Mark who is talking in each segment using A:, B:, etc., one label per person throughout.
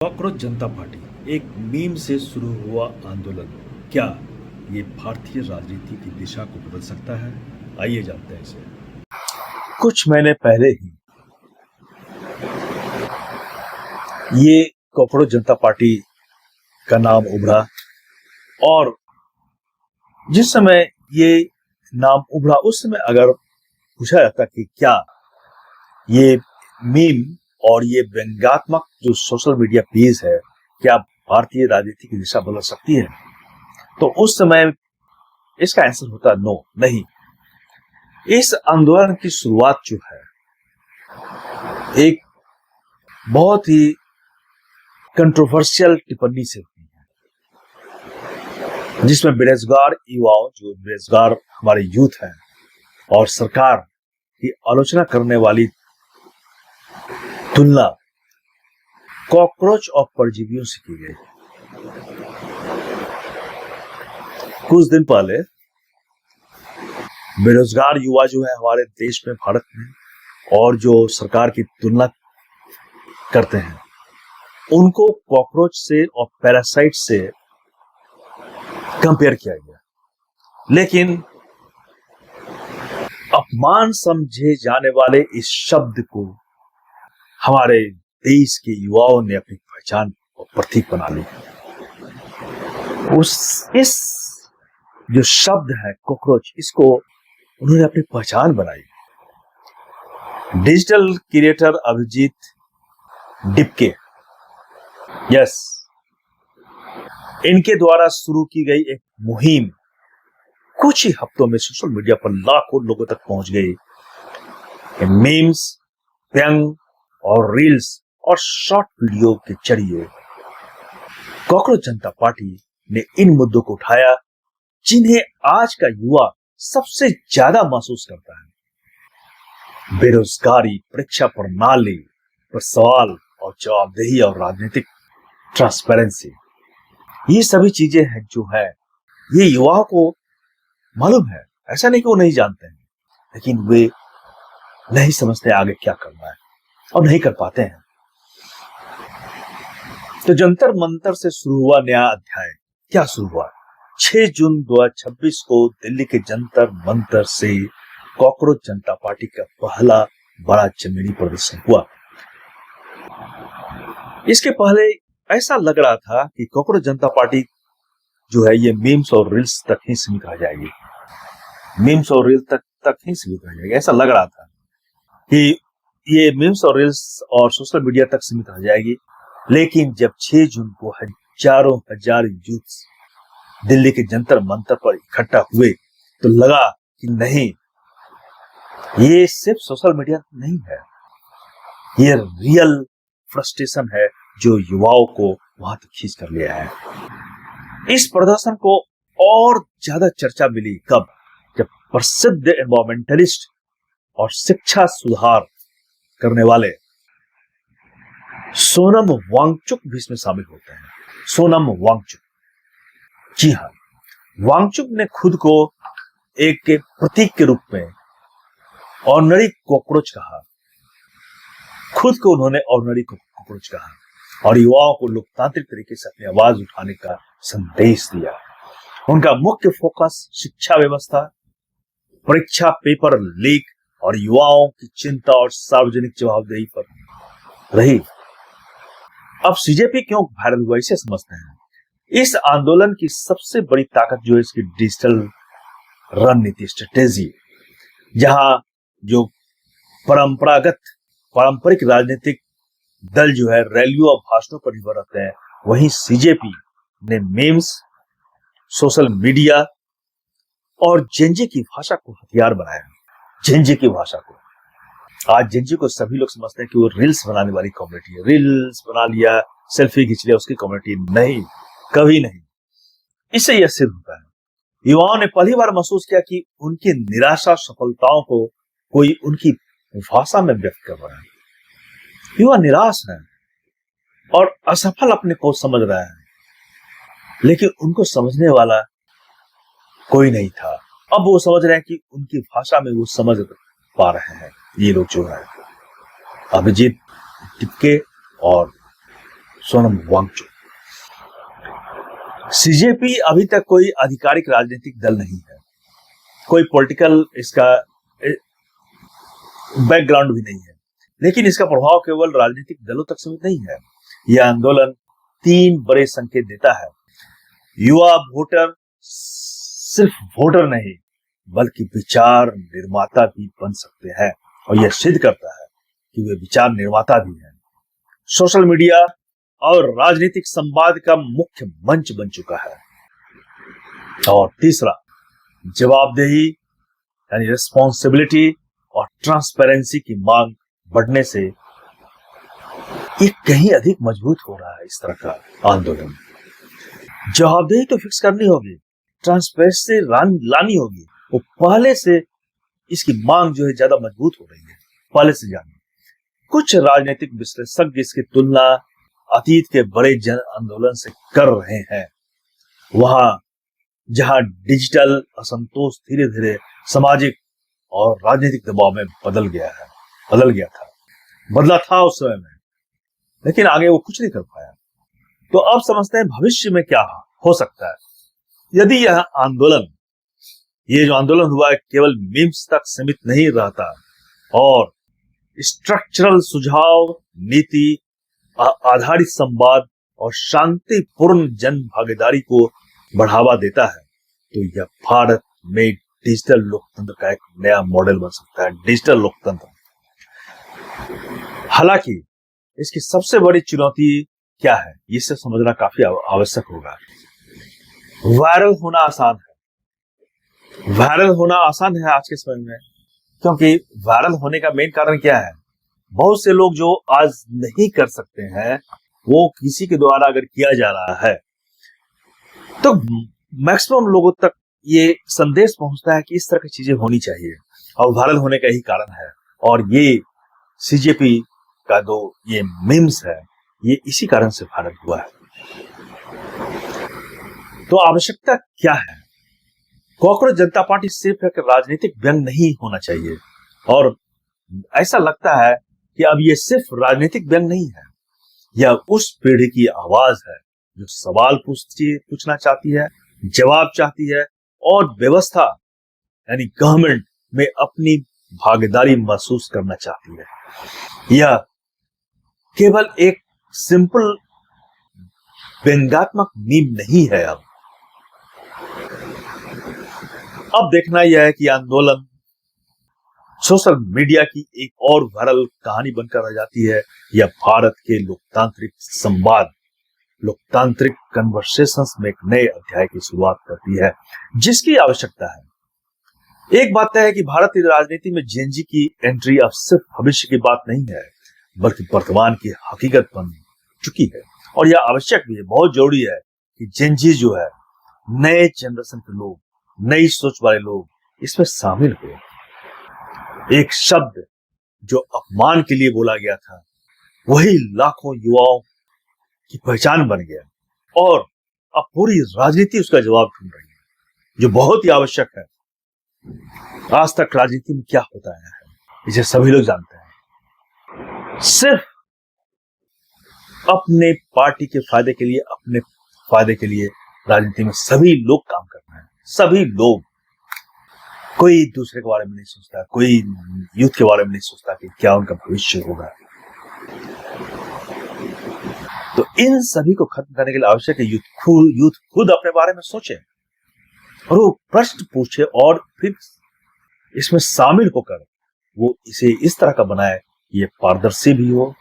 A: Cockroach जनता party एक meme से शुरू हुआ आंदोलन क्या ये भारतीय राजनीति की दिशा को बदल सकता है? आइए जानते हैं इसे। कुछ महीने पहले ही ये कॉकरोच जनता पार्टी का नाम उभरा और जिस समय ये नाम उभरा उस समय अगर पूछा जाता कि क्या ये मीम और ये व्यंग्यात्मक जो सोशल मीडिया पेज है क्या भारतीय राजनीति की दिशा बदल सकती है, तो उस समय इसका आंसर होता नो, नहीं। इस आंदोलन की शुरुआत जो है एक बहुत ही कंट्रोवर्शियल टिप्पणी से हुई है, जिसमें बेरोजगार युवाओं, जो बेरोजगार हमारे यूथ हैं, और सरकार की आलोचना करने वाली तुलना कॉकरोच और परजीवियों से की गई। कुछ दिन पहले बेरोजगार युवा जो है हमारे देश में, भारत में, और जो सरकार की तुलना करते हैं उनको कॉकरोच से और पैरासाइट से कंपेयर किया गया, लेकिन अपमान समझे जाने वाले इस शब्द को हमारे देश के युवाओं ने अपनी पहचान और प्रतीक बना ली। इस जो शब्द है कॉकरोच, इसको उन्होंने अपनी पहचान बनाई। डिजिटल क्रिएटर अभिजीत डिपके, यस, इनके द्वारा शुरू की गई एक मुहिम कुछ ही हफ्तों में सोशल मीडिया पर लाखों लोगों तक पहुंच गई। मीम्स, व्यंग और रील्स और शॉर्ट वीडियो के जरिए कॉकरोच जनता पार्टी ने इन मुद्दों को उठाया जिन्हें आज का युवा सबसे ज्यादा महसूस करता है। बेरोजगारी, परीक्षा प्रणाली पर सवाल और जवाबदेही और राजनीतिक ट्रांसपेरेंसी, ये सभी चीजें हैं जो है ये युवाओं को मालूम है। ऐसा नहीं कि वो नहीं जानते हैं, लेकिन वे नहीं समझते आगे क्या करना है और नहीं कर पाते हैं। तो जंतर मंतर से शुरू हुआ नया अध्याय क्या शुरू हुआ? 6 जून 2026 को दिल्ली के जंतर मंतर से कॉकरोच जनता पार्टी का पहला बड़ा जमीनी प्रदर्शन हुआ। इसके पहले ऐसा लग रहा था कि कॉकरोच जनता पार्टी जो है ये मीम्स और रील्स तक ही सीमित रह जाएगी, मीम्स और रील्स तक ही सीमित रह जाएगी। ऐसा लग रहा था कि ये मीम्स और रील्स और सोशल मीडिया तक सीमित रह जाएगी, लेकिन जब 6 जून को हजारों हजार यूथ दिल्ली के जंतर मंतर पर इकट्ठा हुए तो लगा कि नहीं, ये सिर्फ सोशल मीडिया नहीं है, ये रियल फ्रस्ट्रेशन है जो युवाओं को वहां तक खींच कर लिया है। इस प्रदर्शन को और ज्यादा चर्चा मिली कब? जब प्रसिद्ध एनवायरमेंटलिस्ट और शिक्षा सुधार करने वाले सोनम वांगचुक भी इसमें शामिल होते हैं। सोनम वांगचुक, जी हाँ, वांगचुक ने खुद को एक प्रतीक के रूप में ऑर्डिनरी कॉकरोच कहा, खुद को उन्होंने ऑर्डिनरी कॉकरोच कहा और युवाओं को लोकतांत्रिक तरीके से अपनी आवाज उठाने का संदेश दिया। उनका मुख्य फोकस शिक्षा व्यवस्था, परीक्षा पेपर लीक और युवाओं की चिंता और सार्वजनिक जवाबदेही पर रही। अब सीजेपी क्यों वायरल हुआ इसे समझते हैं। इस आंदोलन की सबसे बड़ी ताकत जो है इसकी डिजिटल रणनीति, स्ट्रेटेजी, जहां जो पारंपरिक राजनीतिक दल जो है रैलियों और भाषणों पर निर्भर रहते हैं, वहीं सीजेपी ने मीम्स, सोशल मीडिया और जेनजी की भाषा को हथियार बनाया। जेनजी की भाषा को आज जेनजी को सभी लोग समझते हैं कि वो रील्स बनाने वाली कम्युनिटी है, रील्स बना लिया, सेल्फी खींच लिया, उसकी कम्युनिटी नहीं, कभी नहीं। इससे यह सिद्ध होता है युवाओं ने पहली बार महसूस किया कि उनकी निराशा सफलताओं को कोई उनकी भाषा में व्यक्त कर रहा है। युवा निराश है और असफल अपने को समझ रहा है, लेकिन उनको समझने वाला कोई नहीं था। अब वो समझ रहे हैं कि उनकी भाषा में वो समझ पा रहे हैं ये लोग जो है अभिजीत डिपके और सोनम वांगचुक। सीजेपी अभी तक कोई आधिकारिक राजनीतिक दल नहीं है, कोई पॉलिटिकल इसका बैकग्राउंड भी नहीं है, लेकिन इसका प्रभाव केवल राजनीतिक दलों तक सीमित नहीं है। यह आंदोलन 3 बड़े संकेत देता है। युवा वोटर सिर्फ वोटर नहीं बल्कि विचार निर्माता भी बन सकते हैं, और यह सिद्ध करता है कि वे विचार निर्माता भी हैं। सोशल मीडिया और राजनीतिक संवाद का मुख्य मंच बन चुका है। और तीसरा, जवाबदेही यानी रिस्पॉन्सिबिलिटी और ट्रांसपेरेंसी की मांग बढ़ने से ये कहीं अधिक मजबूत हो रहा है। इस तरह का आंदोलन जवाबदेही तो फिक्स करनी होगी, ट्रांसपेरेंसी लानी होगी। वो पहले से इसकी मांग जो है ज्यादा मजबूत हो रही है, पहले से ज्यादा। कुछ राजनीतिक विश्लेषक इसकी तुलना अतीत के बड़े जन आंदोलन से कर रहे हैं, वहां जहां डिजिटल असंतोष धीरे धीरे सामाजिक और राजनीतिक दबाव में बदला था उस समय में, लेकिन आगे वो कुछ नहीं कर पाया। तो अब समझते हैं भविष्य में क्या हो सकता है यदि ये जो आंदोलन हुआ है केवल मीम्स तक सीमित नहीं रहता और स्ट्रक्चरल सुझाव, नीति आधारित संवाद और शांतिपूर्ण जन भागीदारी को बढ़ावा देता है, तो यह भारत में डिजिटल लोकतंत्र का एक नया मॉडल बन सकता है। डिजिटल लोकतंत्र। हालांकि इसकी सबसे बड़ी चुनौती क्या है, इसे समझना काफी आवश्यक होगा। वायरल होना आसान है आज के समय में, क्योंकि वायरल होने का मेन कारण क्या है? बहुत से लोग जो आज नहीं कर सकते हैं, वो किसी के द्वारा अगर किया जा रहा है तो मैक्सिमम लोगों तक ये संदेश पहुंचता है कि इस तरह की चीजें होनी चाहिए, और वायरल होने का यही कारण है। और ये सीजेपी का जो ये मीम्स है, ये इसी कारण से वायरल हुआ है। तो आवश्यकता क्या है? कॉकरोच जनता पार्टी सिर्फ एक राजनीतिक व्यंग नहीं होना चाहिए, और ऐसा लगता है कि अब ये सिर्फ राजनीतिक व्यंग नहीं है, यह उस पीढ़ी की आवाज है जो सवाल पूछना चाहती है, जवाब चाहती है, और व्यवस्था यानी गवर्नमेंट में अपनी भागीदारी महसूस करना चाहती है। यह केवल एक सिंपल व्यंग्यात्मक मीम नहीं है। अब देखना यह है कि आंदोलन सोशल मीडिया की एक और वायरल कहानी बनकर रह जाती है, या भारत के लोकतांत्रिक संवाद, लोकतांत्रिक कन्वर्सेशंस में एक नए अध्याय की शुरुआत करती है, जिसकी आवश्यकता है। एक बात तय है कि भारतीय राजनीति में जेनजी की एंट्री अब सिर्फ भविष्य की बात नहीं है, बल्कि वर्तमान की हकीकत बन चुकी है। और यह आवश्यक भी है, बहुत जरूरी है कि जेनजी जो है, नए जनरेशन के लोग, नई सोच वाले लोग इसमें शामिल हुए। एक शब्द जो अपमान के लिए बोला गया था, वही लाखों युवाओं की पहचान बन गया, और अब पूरी राजनीति उसका जवाब ढूंढ रही है, जो बहुत ही आवश्यक है। आज तक राजनीति में क्या होता है इसे सभी लोग जानते हैं। सिर्फ अपने पार्टी के फायदे के लिए, अपने फायदे के लिए राजनीति में सभी लोग काम कर रहे हैं। सभी लोग, कोई दूसरे के बारे में नहीं सोचता, कोई यूथ के बारे में नहीं सोचता कि क्या उनका भविष्य होगा। तो इन सभी को खत्म करने के लिए आवश्यक है यूथ खुद अपने बारे में सोचे, और वो प्रश्न पूछे, और फिर इसमें शामिल होकर वो इसे इस तरह का बनाए, ये पारदर्शी भी हो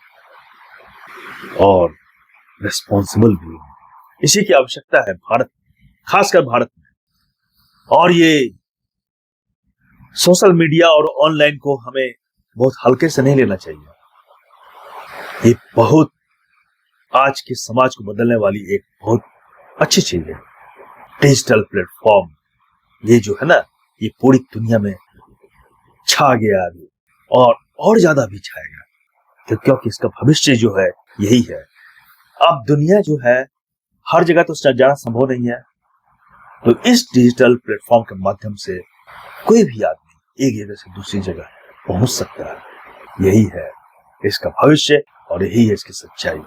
A: और रिस्पॉन्सिबल भी हो। इसी की आवश्यकता है भारत, खासकर भारत में। और ये सोशल मीडिया और ऑनलाइन को हमें बहुत हल्के से नहीं लेना चाहिए। ये बहुत आज के समाज को बदलने वाली एक बहुत अच्छी चीज है। डिजिटल प्लेटफॉर्म ये जो है ना, ये पूरी दुनिया में छा गया अभी, और ज्यादा भी छाएगा, क्योंकि इसका भविष्य जो है यही है। अब दुनिया जो है, हर जगह तो जाना संभव नहीं है, तो इस डिजिटल प्लेटफॉर्म के माध्यम से कोई भी आदमी एक जगह से दूसरी जगह पहुंच सकता है। यही है इसका भविष्य, और यही है इसकी सच्चाई।